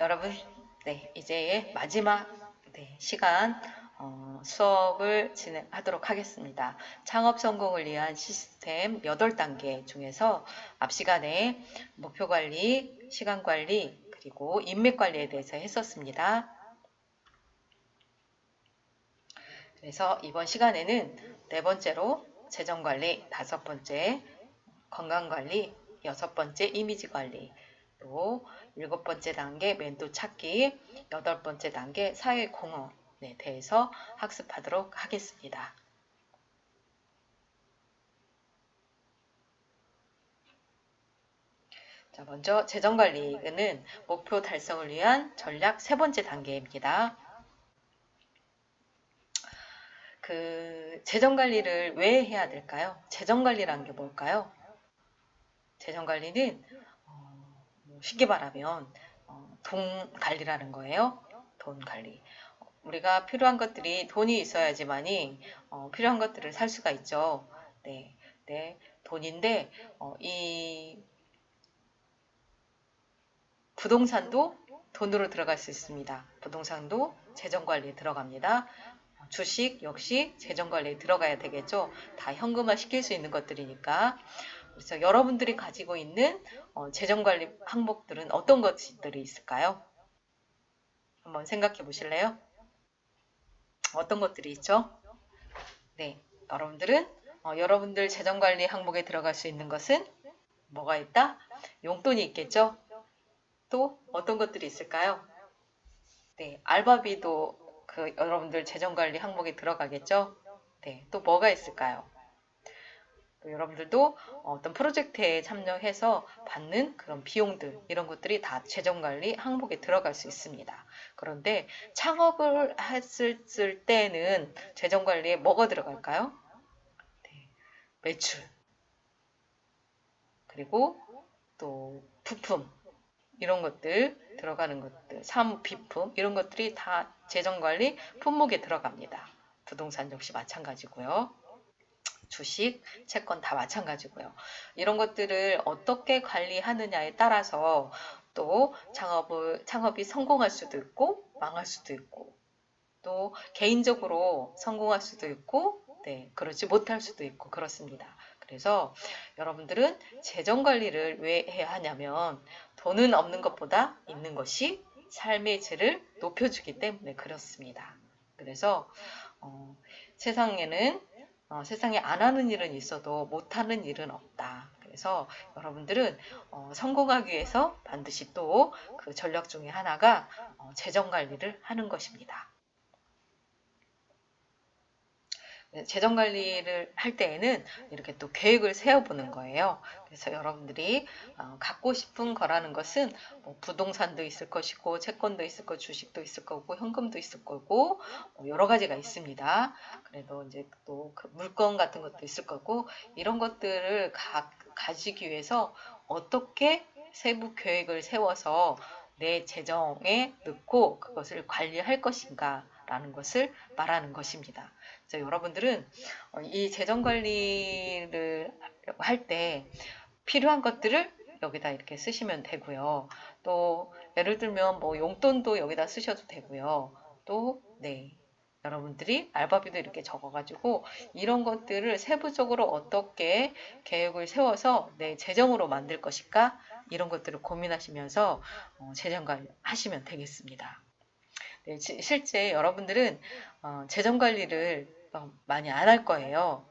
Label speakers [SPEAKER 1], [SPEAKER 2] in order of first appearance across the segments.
[SPEAKER 1] 여러분, 네, 이제 마지막 시간 수업을 진행하도록 하겠습니다. 창업 성공을 위한 시스템 8단계 중에서 앞 시간에 목표 관리, 시간 관리, 그리고 인맥 관리에 대해서 했었습니다. 그래서 이번 시간에는 네 번째로 재정 관리, 다섯 번째 건강 관리, 여섯 번째 이미지 관리, 또 일곱 번째 단계 멘토 찾기, 여덟 번째 단계 사회 공헌에 대해서 학습하도록 하겠습니다. 자, 먼저 재정관리는 목표 달성을 위한 전략 세 번째 단계입니다. 재정관리를 왜 해야 될까요? 재정관리라는 게 뭘까요? 재정관리는 쉽게 말하면 돈 관리라는 거예요. 돈 관리. 우리가 필요한 것들이 돈이 있어야지만이 필요한 것들을 살 수가 있죠. 네, 돈인데 이 부동산도 돈으로 들어갈 수 있습니다. 부동산도 재정관리에 들어갑니다. 주식 역시 재정관리에 들어가야 되겠죠. 다 현금화 시킬 수 있는 것들이니까. 그래서 여러분들이 가지고 있는 재정관리 항목들은 어떤 것들이 있을까요? 한번 생각해 보실래요? 어떤 것들이 있죠? 네, 여러분들 재정관리 항목에 들어갈 수 있는 것은 뭐가 있다? 용돈이 있겠죠? 또 어떤 것들이 있을까요? 네, 알바비도 여러분들 재정관리 항목에 들어가겠죠? 네, 또 뭐가 있을까요? 또 여러분들도 어떤 프로젝트에 참여해서 받는 그런 비용들, 이런 것들이 다 재정관리 항목에 들어갈 수 있습니다. 그런데 창업을 했을 때는 재정관리에 뭐가 들어갈까요? 네, 매출, 그리고 또 부품, 이런 것들 들어가는 것들, 사무 비품, 이런 것들이 다 재정관리 품목에 들어갑니다. 부동산 역시 마찬가지고요. 주식, 채권 다 마찬가지고요. 이런 것들을 어떻게 관리하느냐에 따라서 또 창업이 성공할 수도 있고 망할 수도 있고 또 개인적으로 성공할 수도 있고 그렇지 못할 수도 있고 그렇습니다. 그래서 여러분들은 재정 관리를 왜 해야 하냐면 돈은 없는 것보다 있는 것이 삶의 질을 높여주기 때문에 그렇습니다. 그래서 세상에 안 하는 일은 있어도 못하는 일은 없다. 그래서 여러분들은 성공하기 위해서 반드시 또 그 전략 중에 하나가 재정 관리를 하는 것입니다. 재정 관리를 할 때에는 이렇게 또 계획을 세워보는 거예요. 그래서 여러분들이 갖고 싶은 거라는 것은 뭐 부동산도 있을 것이고 채권도 있을 거고 주식도 있을 거고 현금도 있을 거고 여러 가지가 있습니다. 그래도 이제 또 그 물건 같은 것도 있을 거고 이런 것들을 가지기 위해서 어떻게 세부 계획을 세워서 내 재정에 넣고 그것을 관리할 것인가 라는 것을 말하는 것입니다. 그래서 여러분들은 이 재정 관리를 할 때 필요한 것들을 여기다 이렇게 쓰시면 되고요. 또 예를 들면 뭐 용돈도 여기다 쓰셔도 되고요. 또 여러분들이 알바비도 이렇게 적어가지고 이런 것들을 세부적으로 어떻게 계획을 세워서 내 재정으로 만들 것일까 이런 것들을 고민하시면서 재정 관리 하시면 되겠습니다. 네, 실제 여러분들은 재정 관리를 많이 안 할 거예요.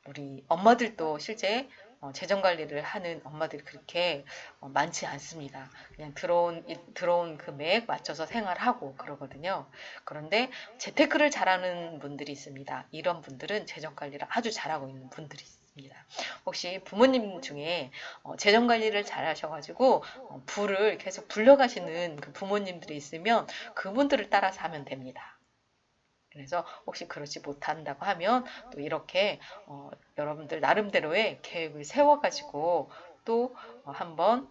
[SPEAKER 1] 우리 엄마들도 실제 재정 관리를 하는 엄마들이 그렇게 많지 않습니다. 그냥 들어온 금액 맞춰서 생활하고 그러거든요. 그런데 재테크를 잘하는 분들이 있습니다. 이런 분들은 재정 관리를 아주 잘하고 있는 분들이 있습니다. 혹시 부모님 중에 재정 관리를 잘 하셔가지고 부를 계속 불려가시는 그 부모님들이 있으면 그분들을 따라서 하면 됩니다. 그래서 혹시 그렇지 못한다고 하면 또 이렇게 여러분들 나름대로의 계획을 세워가지고 또 한번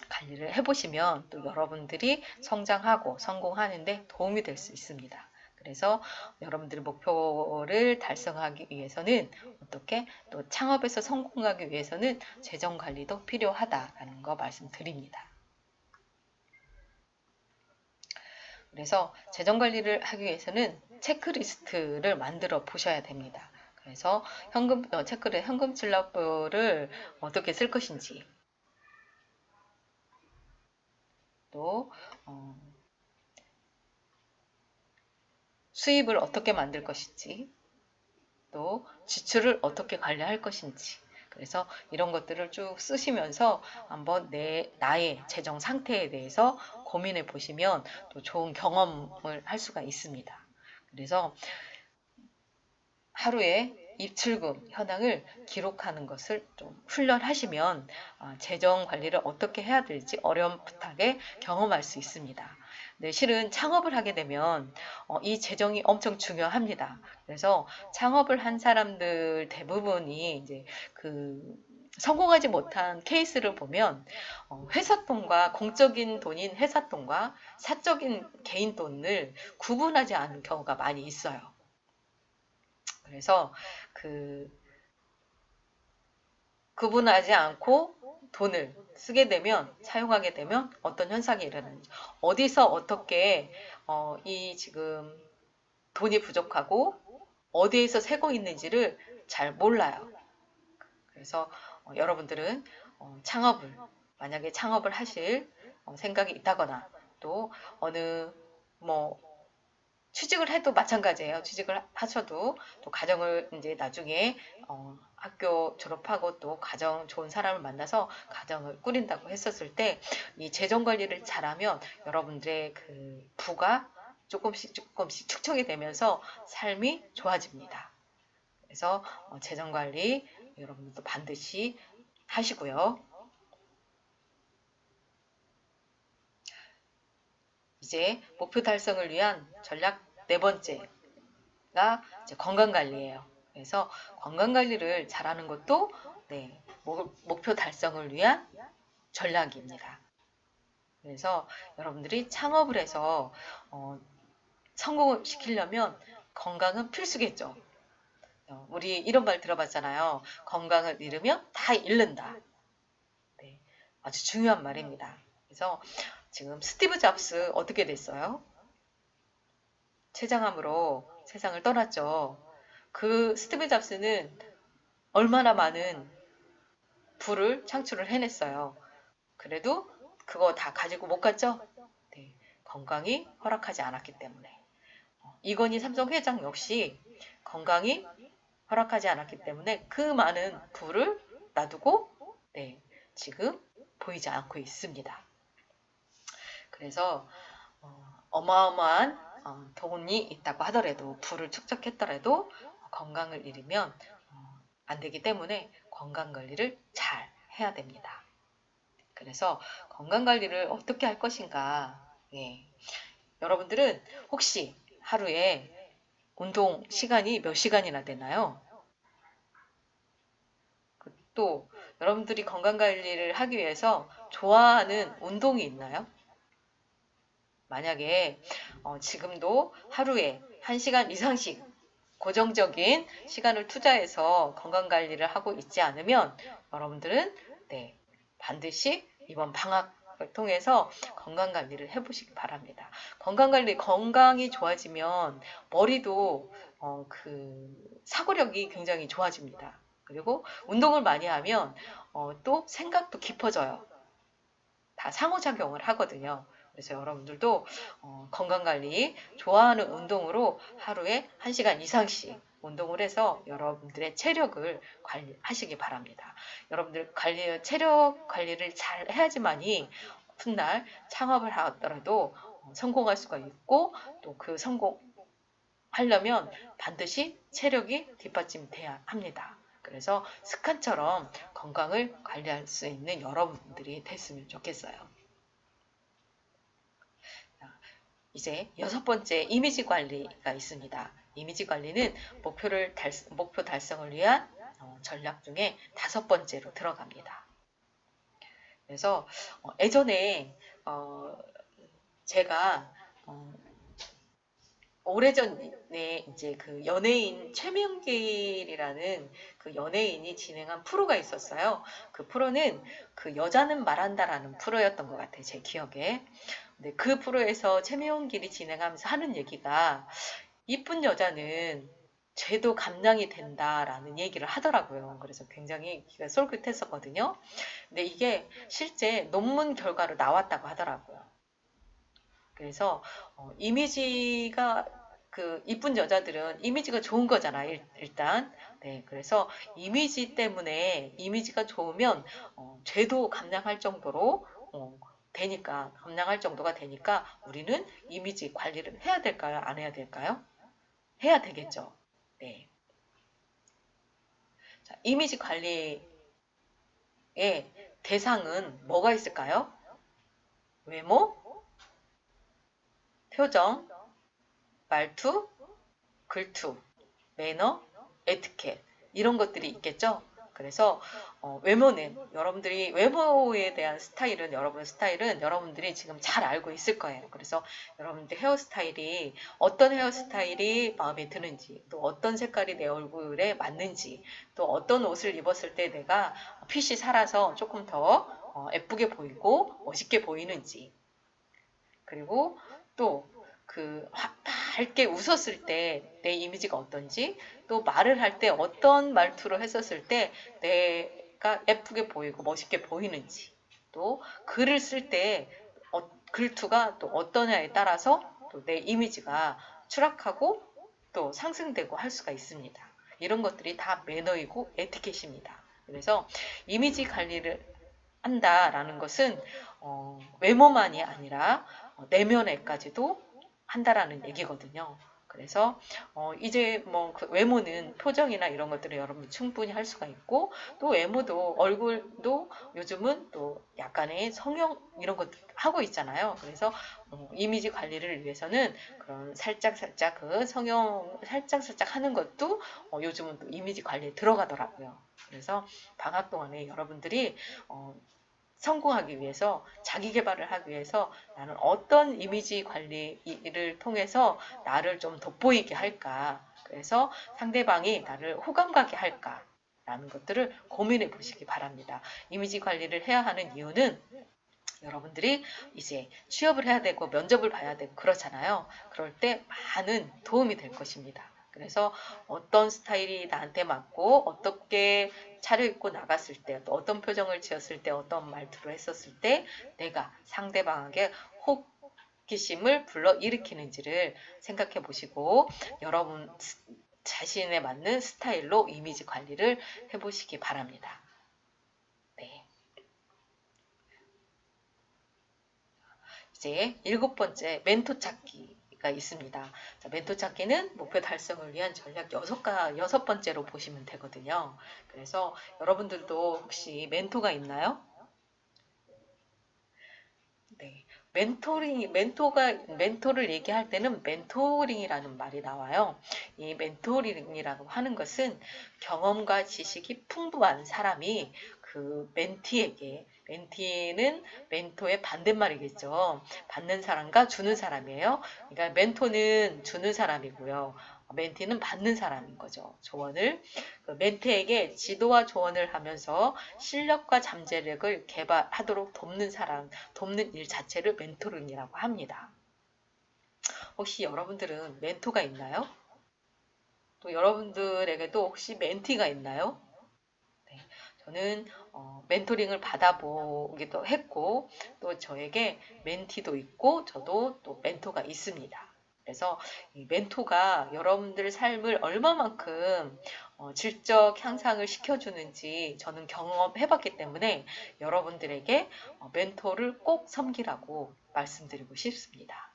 [SPEAKER 1] 관리를 해보시면 또 여러분들이 성장하고 성공하는데 도움이 될 수 있습니다. 그래서 여러분들의 목표를 달성하기 위해서는 어떻게 또 창업에서 성공하기 위해서는 재정 관리도 필요하다라는 거 말씀드립니다. 그래서 재정 관리를 하기 위해서는 체크리스트를 만들어 보셔야 됩니다. 그래서 현금 출납부를 어떻게 쓸 것인지, 또 수입을 어떻게 만들 것인지, 또 지출을 어떻게 관리할 것인지. 그래서 이런 것들을 쭉 쓰시면서 한번 나의 재정 상태에 대해서 고민해 보시면 또 좋은 경험을 할 수가 있습니다. 그래서 하루에 입출금 현황을 기록하는 것을 좀 훈련하시면 재정 관리를 어떻게 해야 될지 어렴풋하게 경험할 수 있습니다. 네, 실은 창업을 하게 되면 이 재정이 엄청 중요합니다. 그래서 창업을 한 사람들 대부분이 이제 성공하지 못한 케이스를 보면 회사 돈과 공적인 돈인 회사 돈과 사적인 개인 돈을 구분하지 않은 경우가 많이 있어요. 그래서 구분하지 않고 돈을 쓰게 되면, 사용하게 되면 어떤 현상이 일어나는지, 어디서 어떻게 이 지금 돈이 부족하고 어디에서 새고 있는지를 잘 몰라요. 그래서 여러분들은 만약에 창업을 하실 생각이 있다거나, 또 어느 취직을 해도 마찬가지예요. 취직을 하셔도 또 가정을 이제 나중에 학교 졸업하고 또 가정 좋은 사람을 만나서 가정을 꾸린다고 했었을 때 이 재정 관리를 잘하면 여러분들의 부가 조금씩 축적이 되면서 삶이 좋아집니다. 그래서 재정 관리 여러분들도 반드시 하시고요. 이제 목표 달성을 위한 전략 네 번째가 이제 건강관리예요. 그래서 건강관리를 잘하는 것도 목표 달성을 위한 전략입니다. 그래서 여러분들이 창업을 해서 성공을 시키려면 건강은 필수겠죠. 우리 이런 말 들어봤잖아요. 건강을 잃으면 다 잃는다. 네, 아주 중요한 말입니다. 그래서 지금 스티브 잡스 어떻게 됐어요? 췌장암으로 세상을 떠났죠. 그 스티브 잡스는 얼마나 많은 부를 창출을 해냈어요. 그래도 그거 다 가지고 못 갔죠? 네, 건강이 허락하지 않았기 때문에. 이건희 삼성 회장 역시 건강이 허락하지 않았기 때문에 그 많은 부를 놔두고 지금 보이지 않고 있습니다. 그래서 어마어마한 돈이 있다고 하더라도, 부를 축적했더라도 건강을 잃으면 안 되기 때문에 건강관리를 잘 해야 됩니다. 그래서 건강관리를 어떻게 할 것인가. 여러분들은 혹시 하루에 운동 시간이 몇 시간이나 되나요? 또 여러분들이 건강관리를 하기 위해서 좋아하는 운동이 있나요? 만약에 지금도 하루에 1시간 이상씩 고정적인 시간을 투자해서 건강관리를 하고 있지 않으면 여러분들은 반드시 이번 방학을 통해서 건강관리를 해보시기 바랍니다. 건강이 좋아지면 머리도 사고력이 굉장히 좋아집니다. 그리고 운동을 많이 하면 또 생각도 깊어져요. 다 상호작용을 하거든요. 그래서 여러분들도 건강관리, 좋아하는 운동으로 하루에 1시간 이상씩 운동을 해서 여러분들의 체력을 관리하시기 바랍니다. 여러분들 체력 관리를 잘 해야지만이 훗날 창업을 하더라도 성공할 수가 있고, 또 그 성공하려면 반드시 체력이 뒷받침돼야 합니다. 그래서 습관처럼 건강을 관리할 수 있는 여러분들이 됐으면 좋겠어요. 이제 6번째 이미지 관리가 있습니다. 이미지 관리는 목표 달성을 위한 전략 중에 5번째로 들어갑니다. 그래서 예전에 제가 오래전에 이제 그 연예인 최명길이라는 그 연예인이 진행한 프로가 있었어요. 그 프로는 그 여자는 말한다라는 프로였던 것 같아요. 제 기억에. 근데 그 프로에서 최명길이 진행하면서 하는 얘기가 이쁜 여자는 죄도 감량이 된다라는 얘기를 하더라고요. 그래서 굉장히 귀가 솔깃했었거든요. 근데 이게 실제 논문 결과로 나왔다고 하더라고요. 그래서 이미지가 그 이쁜 여자들은 이미지가 좋은 거잖아 일단. 네, 그래서 이미지 때문에 이미지가 좋으면 죄도 감량할 정도로 되니까 감량할 정도가 되니까 우리는 이미지 관리를 해야 될까요? 안 해야 될까요? 해야 되겠죠. 네. 자, 이미지 관리의 대상은 뭐가 있을까요? 외모, 표정, 말투, 글투, 매너, 에티켓 이런 것들이 있겠죠. 그래서 외모는 여러분들이 외모에 대한 스타일은 여러분 스타일은 여러분들이 지금 잘 알고 있을 거예요. 그래서 여러분들 헤어스타일이 어떤 헤어스타일이 마음에 드는지 또 어떤 색깔이 내 얼굴에 맞는지 또 어떤 옷을 입었을 때 내가 핏이 살아서 조금 더 예쁘게 보이고 멋있게 보이는지 그리고 또 그 밝게 웃었을 때 내 이미지가 어떤지 또 말을 할 때 어떤 말투로 했었을 때 내가 예쁘게 보이고 멋있게 보이는지 또 글을 쓸 때 글투가 또 어떠냐에 따라서 또 내 이미지가 추락하고 또 상승되고 할 수가 있습니다. 이런 것들이 다 매너이고 에티켓입니다. 그래서 이미지 관리를 한다라는 것은 외모만이 아니라 내면에까지도 한다라는 얘기거든요. 그래서 이제 뭐 그 외모는 표정이나 이런 것들을 여러분 충분히 할 수가 있고 또 외모도 얼굴도 요즘은 또 약간의 성형 이런 것 하고 있잖아요. 그래서 이미지 관리를 위해서는 그런 살짝 그 성형 살짝 하는 것도 요즘은 또 이미지 관리에 들어가더라고요. 그래서 방학 동안에 여러분들이 성공하기 위해서 자기 개발을 하기 위해서 나는 어떤 이미지 관리를 통해서 나를 좀 돋보이게 할까 그래서 상대방이 나를 호감 가게 할까 라는 것들을 고민해 보시기 바랍니다. 이미지 관리를 해야 하는 이유는 여러분들이 이제 취업을 해야 되고 면접을 봐야 되고 그렇잖아요. 그럴 때 많은 도움이 될 것입니다. 그래서 어떤 스타일이 나한테 맞고 어떻게 차려입고 나갔을 때 또 어떤 표정을 지었을 때 어떤 말투를 했었을 때 내가 상대방에게 호기심을 불러일으키는지를 생각해 보시고 여러분 자신에 맞는 스타일로 이미지 관리를 해보시기 바랍니다. 네. 이제 7번째 멘토 찾기가 있습니다. 자, 멘토 찾기는 목표 달성을 위한 전략 6번째로 보시면 되거든요. 그래서 여러분들도 혹시 멘토가 있나요? 네. 멘토를 얘기할 때는 멘토링이라는 말이 나와요. 이 멘토링이라고 하는 것은 경험과 지식이 풍부한 사람이 그 멘티는 멘토의 반대말이겠죠. 받는 사람과 주는 사람이에요. 그러니까 멘토는 주는 사람이고요. 멘티는 받는 사람인 거죠. 조언을. 그 멘티에게 지도와 조언을 하면서 실력과 잠재력을 개발하도록 돕는 사람, 돕는 일 자체를 멘토링이라고 합니다. 혹시 여러분들은 멘토가 있나요? 또 여러분들에게도 혹시 멘티가 있나요? 네, 저는 멘토링을 받아보기도 했고 또 저에게 멘티도 있고 저도 또 멘토가 있습니다. 그래서 이 멘토가 여러분들 삶을 얼마만큼 질적 향상을 시켜주는지 저는 경험해봤기 때문에 여러분들에게 멘토를 꼭 섬기라고 말씀드리고 싶습니다.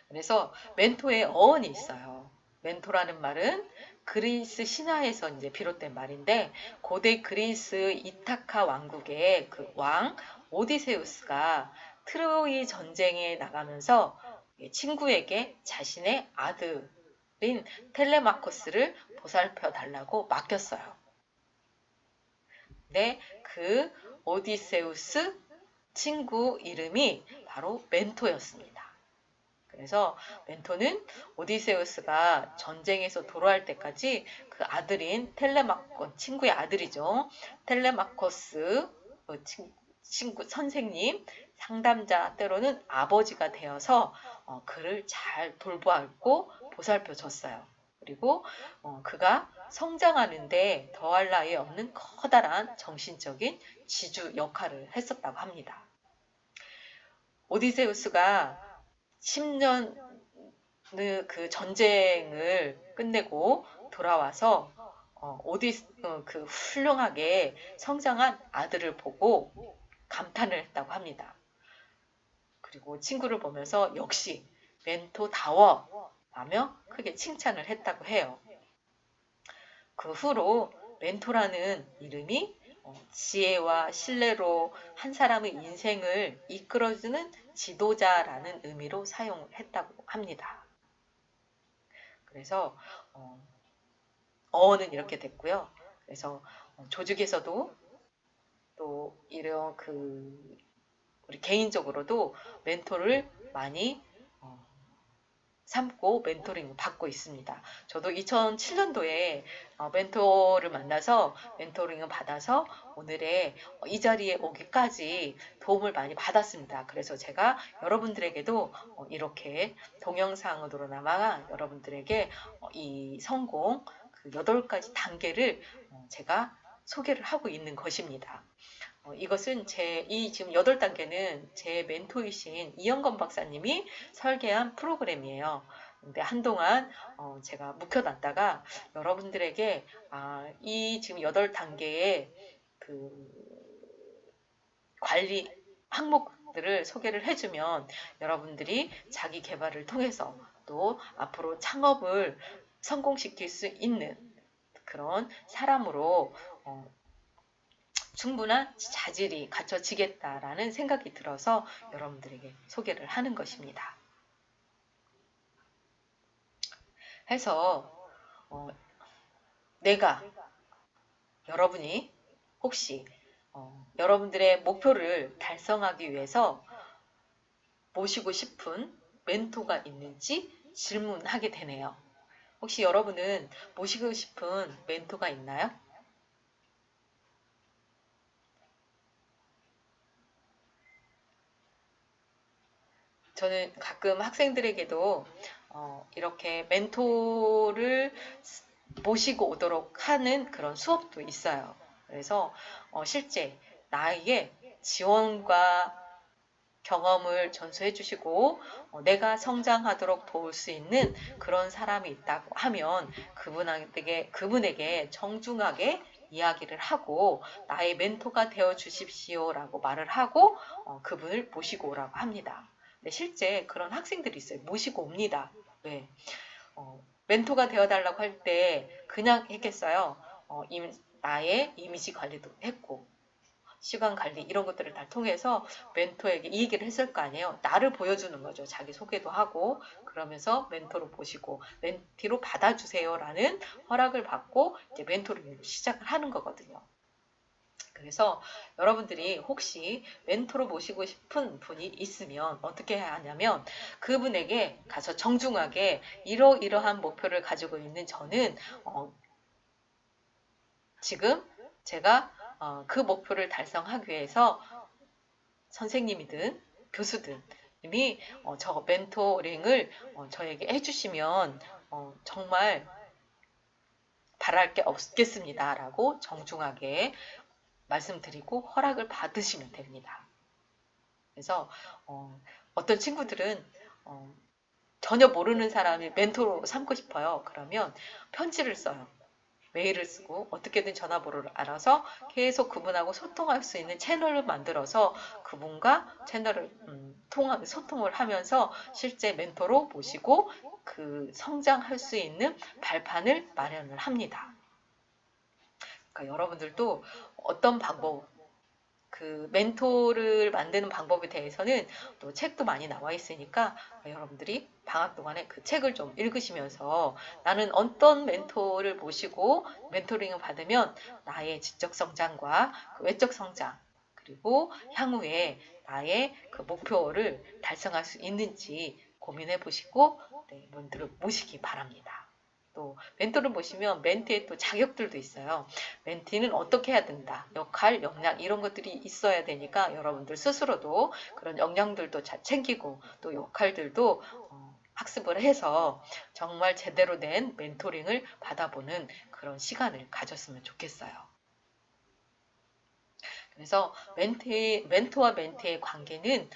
[SPEAKER 1] 그래서 멘토의 어원이 있어요. 멘토라는 말은 그리스 신화에서 이제 비롯된 말인데 고대 그리스 이타카 왕국의 그 왕 오디세우스가 트로이 전쟁에 나가면서 친구에게 자신의 아들인 텔레마코스를 보살펴 달라고 맡겼어요. 근데 그 오디세우스 친구 이름이 바로 멘토였습니다. 그래서 멘토는 오디세우스가 전쟁에서 돌아올 때까지 그 아들인 친구의 아들이죠. 텔레마코스 친구 선생님, 상담자 때로는 아버지가 되어서 그를 잘 돌보았고 보살펴 줬어요. 그리고 그가 성장하는데 더할 나위 없는 커다란 정신적인 지주 역할을 했었다고 합니다. 오디세우스가 10년 그 전쟁을 끝내고 돌아와서 그 훌륭하게 성장한 아들을 보고 감탄을 했다고 합니다. 그리고 친구를 보면서 역시 멘토다워 라며 크게 칭찬을 했다고 해요. 그 후로 멘토라는 이름이 지혜와 신뢰로 한 사람의 인생을 이끌어주는 지도자라는 의미로 사용했다고 합니다. 그래서 어는 이렇게 됐고요. 그래서 조직에서도 또 이런 우리 개인적으로도 멘토를 많이 삼고 멘토링을 받고 있습니다. 저도 2007년도에 멘토를 만나서 멘토링을 받아서 오늘의 이 자리에 오기까지 도움을 많이 받았습니다. 그래서 제가 여러분들에게도 이렇게 동영상으로나마 여러분들에게 이 성공 그 8가지 단계를 제가 소개를 하고 있는 것입니다. 이것은 지금 8단계는 제 멘토이신 이영건 박사님이 설계한 프로그램이에요. 근데 한동안 제가 묵혀놨다가 여러분들에게 이 지금 8단계의 그 관리 항목들을 소개를 해주면 여러분들이 자기 개발을 통해서 또 앞으로 창업을 성공시킬 수 있는 그런 사람으로 충분한 자질이 갖춰지겠다라는 생각이 들어서 여러분들에게 소개를 하는 것입니다. 해서 여러분이 혹시 여러분들의 목표를 달성하기 위해서 모시고 싶은 멘토가 있는지 질문하게 되네요. 혹시 여러분은 모시고 싶은 멘토가 있나요? 저는 가끔 학생들에게도 이렇게 멘토를 모시고 오도록 하는 그런 수업도 있어요. 그래서 실제 나에게 지원과 경험을 전수해 주시고 내가 성장하도록 도울 수 있는 그런 사람이 있다고 하면 그분에게 정중하게 이야기를 하고 나의 멘토가 되어 주십시오 라고 말을 하고 그분을 모시고 오라고 합니다. 근데 실제 그런 학생들이 있어요. 모시고 옵니다. 왜? 멘토가 되어달라고 할 때 그냥 했겠어요. 나의 이미지 관리도 했고 시간 관리 이런 것들을 다 통해서 멘토에게 이 얘기를 했을 거 아니에요. 나를 보여주는 거죠. 자기 소개도 하고 그러면서 멘토로 보시고 멘티로 받아주세요 라는 허락을 받고 이제 멘토를 시작을 하는 거거든요. 그래서 여러분들이 혹시 멘토로 모시고 싶은 분이 있으면 어떻게 해야 하냐면 그분에게 가서 정중하게 이러이러한 목표를 가지고 있는 저는 지금 제가 그 목표를 달성하기 위해서 선생님이든 교수든 이미 저 멘토링을 저에게 해주시면 정말 바랄 게 없겠습니다 라고 정중하게 말씀드리고 허락을 받으시면 됩니다. 그래서 어떤 친구들은 전혀 모르는 사람이 멘토로 삼고 싶어요. 그러면 편지를 써요. 메일을 쓰고 어떻게든 전화번호를 알아서 계속 그분하고 소통할 수 있는 채널을 만들어서 그분과 소통을 하면서 실제 멘토로 모시고 그 성장할 수 있는 발판을 마련을 합니다. 그러니까 여러분들도 어떤 방법, 그 멘토를 만드는 방법에 대해서는 또 책도 많이 나와 있으니까 여러분들이 방학 동안에 그 책을 좀 읽으시면서 나는 어떤 멘토를 모시고 멘토링을 받으면 나의 지적 성장과 그 외적 성장 그리고 향후에 나의 그 목표를 달성할 수 있는지 고민해 보시고 네, 멘토를 모시기 바랍니다. 또 멘토를 모시면 멘티의 또 자격들도 있어요. 멘티는 어떻게 해야 된다. 역할, 역량 이런 것들이 있어야 되니까 여러분들 스스로도 그런 역량들도 잘 챙기고 또 역할들도 학습을 해서 정말 제대로 된 멘토링을 받아보는 그런 시간을 가졌으면 좋겠어요. 그래서 멘토와 멘티의 관계는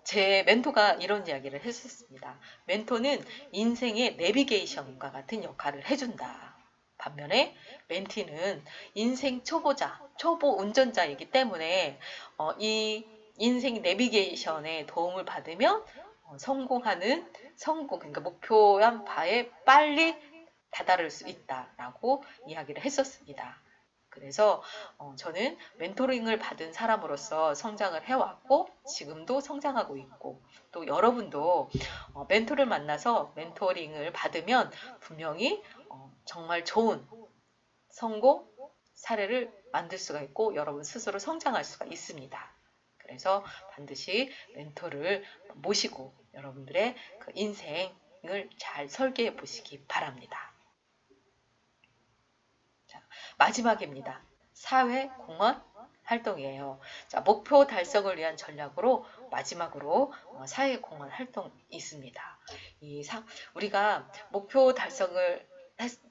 [SPEAKER 1] 제 멘토가 이런 이야기를 했었습니다. 멘토는 인생의 내비게이션과 같은 역할을 해준다. 반면에 멘티는 인생 초보자, 초보 운전자이기 때문에 이 인생 내비게이션에 도움을 받으면 그러니까 목표한 바에 빨리 다다를 수 있다라고 이야기를 했었습니다. 그래서 저는 멘토링을 받은 사람으로서 성장을 해왔고 지금도 성장하고 있고 또 여러분도 멘토를 만나서 멘토링을 받으면 분명히 정말 좋은 성공 사례를 만들 수가 있고 여러분 스스로 성장할 수가 있습니다. 그래서 반드시 멘토를 모시고 여러분들의 그 인생을 잘 설계해 보시기 바랍니다. 마지막입니다. 사회공헌 활동이에요. 자, 목표 달성을 위한 전략으로 마지막으로 사회공헌 활동이 있습니다. 우리가 목표 달성을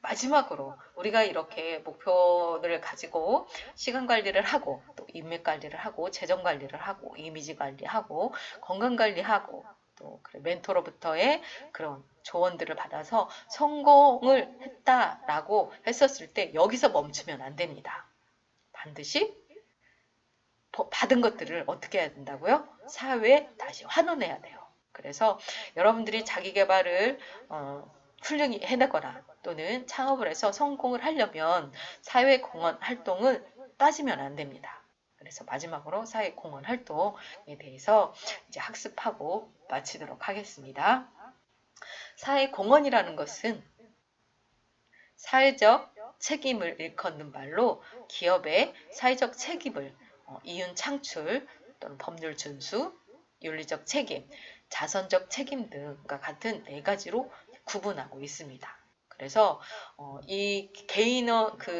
[SPEAKER 1] 마지막으로 우리가 이렇게 목표를 가지고 시간 관리를 하고 또 인맥 관리를 하고 재정 관리를 하고 이미지 관리하고 건강 관리하고 또 멘토로부터의 그런 조언들을 받아서 성공을 했다라고 했었을 때 여기서 멈추면 안 됩니다. 반드시 받은 것들을 어떻게 해야 된다고요? 사회에 다시 환원해야 돼요. 그래서 여러분들이 자기 개발을 훌륭히 해내거나 또는 창업을 해서 성공을 하려면 사회공헌 활동은 빠지면 안 됩니다. 그래서 마지막으로 사회공헌 활동에 대해서 이제 학습하고 마치도록 하겠습니다. 사회공헌이라는 것은 사회적 책임을 일컫는 말로 기업의 사회적 책임을 이윤 창출 또는 법률 준수, 윤리적 책임, 자선적 책임 등과 같은 네 가지로 구분하고 있습니다. 그래서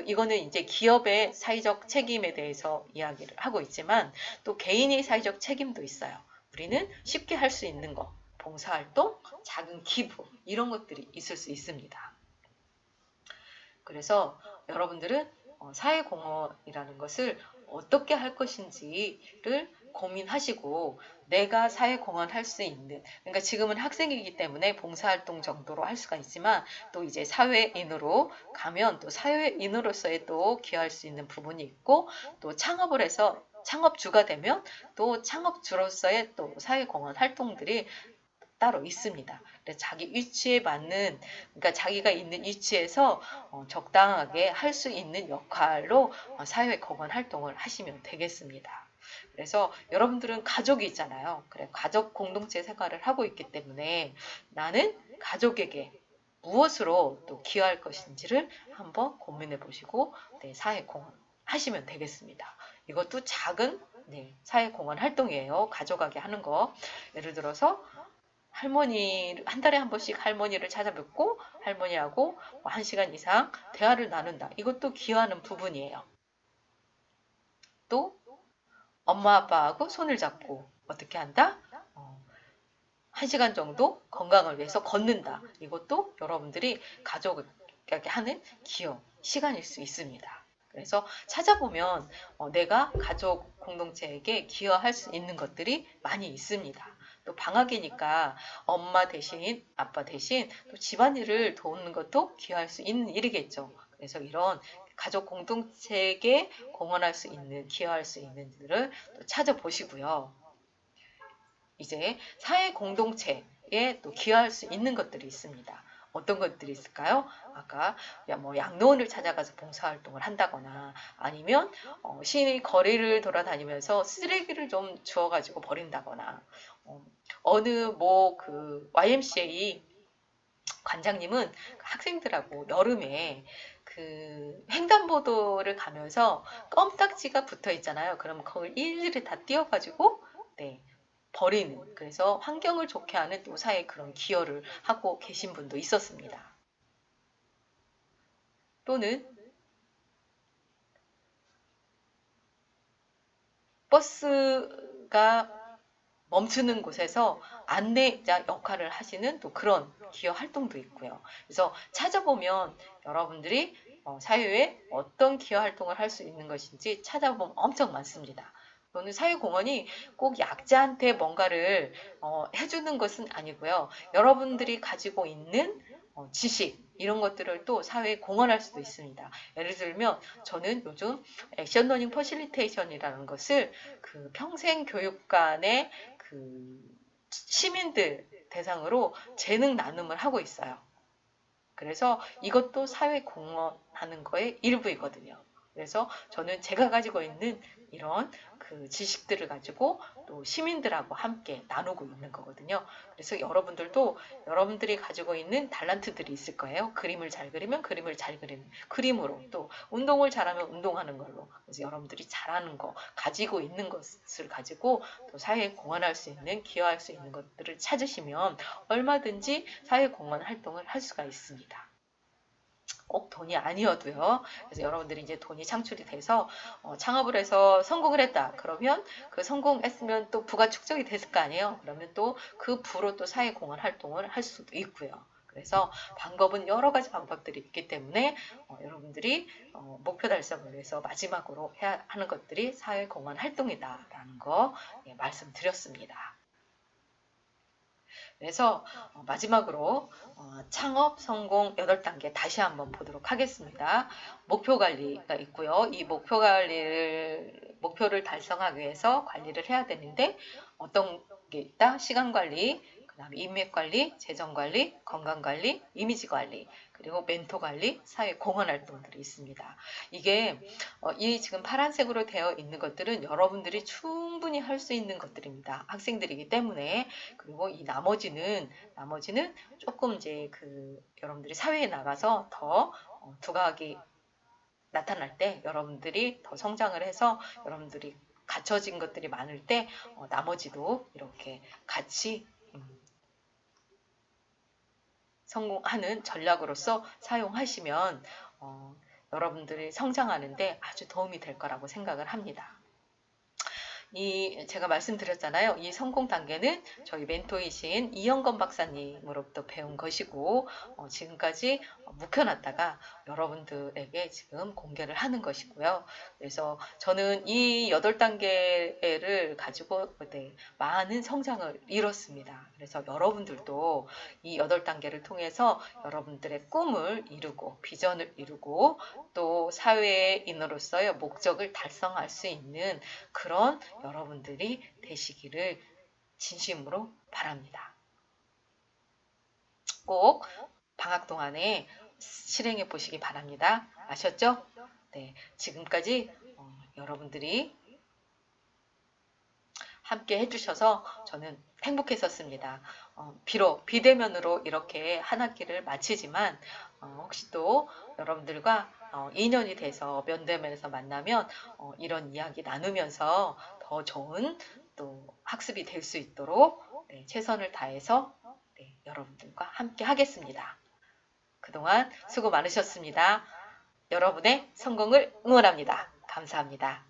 [SPEAKER 1] 이거는 이제 기업의 사회적 책임에 대해서 이야기를 하고 있지만 또 개인의 사회적 책임도 있어요. 우리는 쉽게 할 수 있는 거, 봉사활동, 작은 기부 이런 것들이 있을 수 있습니다. 그래서 여러분들은 사회공헌이라는 것을 어떻게 할 것인지를 고민하시고 내가 사회공헌 할 수 있는 그러니까 지금은 학생이기 때문에 봉사활동 정도로 할 수가 있지만 또 이제 사회인으로 가면 또 사회인으로서의 또 기여할 수 있는 부분이 있고 또 창업을 해서 창업주가 되면 또 창업주로서의 또 사회공헌 활동들이 따로 있습니다. 그래서 자기 위치에 맞는 그러니까 자기가 있는 위치에서 적당하게 할 수 있는 역할로 사회공헌 활동을 하시면 되겠습니다. 그래서 여러분들은 가족이 있잖아요. 그래 가족 공동체 생활을 하고 있기 때문에 나는 가족에게 무엇으로 또 기여할 것인지를 한번 고민해 보시고 사회공헌 하시면 되겠습니다. 이것도 작은 사회공헌 활동이에요. 가족에게 하는 거. 예를 들어서 할머니 한 달에 한 번씩 할머니를 찾아뵙고 할머니하고 1시간 이상 대화를 나눈다. 이것도 기여하는 부분이에요. 또 엄마 아빠하고 손을 잡고 어떻게 한다? 1시간 정도 건강을 위해서 걷는다. 이것도 여러분들이 가족에게 하는 기여 시간일 수 있습니다. 그래서 찾아보면 내가 가족 공동체에게 기여할 수 있는 것들이 많이 있습니다. 또 방학이니까 엄마 대신 아빠 대신 또 집안일을 도우는 것도 기여할 수 있는 일이겠죠. 그래서 이런 가족 공동체에게 공헌할 수 있는 기여할 수 있는 일을 또 찾아보시고요. 이제 사회 공동체에 또 기여할 수 있는 것들이 있습니다. 어떤 것들이 있을까요? 아까 뭐 양로원을 찾아가서 봉사활동을 한다거나 아니면 시내 거리를 돌아다니면서 쓰레기를 좀 주워가지고 버린다거나 어느 뭐 그 YMCA 관장님은 학생들하고 여름에 그 횡단보도를 가면서 껌딱지가 붙어 있잖아요. 그러면 그걸 일일이 다 띄워가지고 버리는, 그래서 환경을 좋게 하는 또 사회에 그런 기여를 하고 계신 분도 있었습니다. 또는 버스가 멈추는 곳에서 안내자 역할을 하시는 또 그런 기여 활동도 있고요. 그래서 찾아보면 여러분들이 사회에 어떤 기여 활동을 할 수 있는 것인지 찾아보면 엄청 많습니다. 또는 사회공헌이 꼭 약자한테 뭔가를 해주는 것은 아니고요. 여러분들이 가지고 있는 지식 이런 것들을 또 사회에 공헌할 수도 있습니다. 예를 들면 저는 요즘 액션 러닝 퍼실리테이션이라는 것을 그 평생 교육관의 그 시민들 대상으로 재능 나눔을 하고 있어요. 그래서 이것도 사회 공헌하는 거의 일부이거든요. 그래서 저는 제가 가지고 있는 이런 그 지식들을 가지고 또 시민들하고 함께 나누고 있는 거거든요. 그래서 여러분들도 여러분들이 가지고 있는 달란트들이 있을 거예요. 그림을 잘 그리면 그림을 잘 그리는 그림으로, 또 운동을 잘하면 운동하는 걸로. 그래서 여러분들이 잘하는 거, 가지고 있는 것을 가지고 또 사회에 공헌할 수 있는, 기여할 수 있는 것들을 찾으시면 얼마든지 사회 공헌 활동을 할 수가 있습니다. 꼭 돈이 아니어도요. 그래서 여러분들이 이제 돈이 창출이 돼서 창업을 해서 성공을 했다. 그러면 그 성공했으면 또 부가 축적이 됐을 거 아니에요. 그러면 또 그 부로 또 사회공헌 활동을 할 수도 있고요. 그래서 방법은 여러 가지 방법들이 있기 때문에 여러분들이 목표 달성을 위해서 마지막으로 해야 하는 것들이 사회공헌 활동이다라는 거 말씀드렸습니다. 그래서 마지막으로 창업 성공 8단계 다시 한번 보도록 하겠습니다. 목표 관리가 있고요. 이 목표를 달성하기 위해서 관리를 해야 되는데 어떤 게 있다? 시간 관리, 그다음에 인맥 관리, 재정 관리, 건강 관리, 이미지 관리, 그리고 멘토 관리, 사회 공헌 활동들이 있습니다. 이게 이 지금 파란색으로 되어 있는 것들은 여러분들이 충분히 할 수 있는 것들입니다. 학생들이기 때문에. 그리고 이 나머지는 조금 이제 여러분들이 사회에 나가서 더 두각이 나타날 때 여러분들이 더 성장을 해서 여러분들이 갖춰진 것들이 많을 때 나머지도 이렇게 같이 성공하는 전략으로서 사용하시면 여러분들이 성장하는데 아주 도움이 될 거라고 생각을 합니다. 제가 말씀드렸잖아요. 이 성공 단계는 저희 멘토이신 이영건 박사님으로부터 배운 것이고 지금까지 묵혀놨다가 여러분들에게 지금 공개를 하는 것이고요. 그래서 저는 이 8단계를 가지고 많은 성장을 이뤘습니다. 그래서 여러분들도 이 8단계를 통해서 여러분들의 꿈을 이루고 비전을 이루고 또 사회인으로서의 목적을 달성할 수 있는 그런 여러분들이 되시기를 진심으로 바랍니다. 꼭 방학 동안에 실행해 보시기 바랍니다. 아셨죠? 네, 지금까지 여러분들이 함께 해주셔서 저는 행복했었습니다. 비록 비대면으로 이렇게 한 학기를 마치지만 혹시 또 여러분들과 인연이 돼서 면대면에서 만나면 이런 이야기 나누면서 더 좋은 또 학습이 될 수 있도록 최선을 다해서 여러분들과 함께 하겠습니다. 그동안 수고 많으셨습니다. 여러분의 성공을 응원합니다. 감사합니다.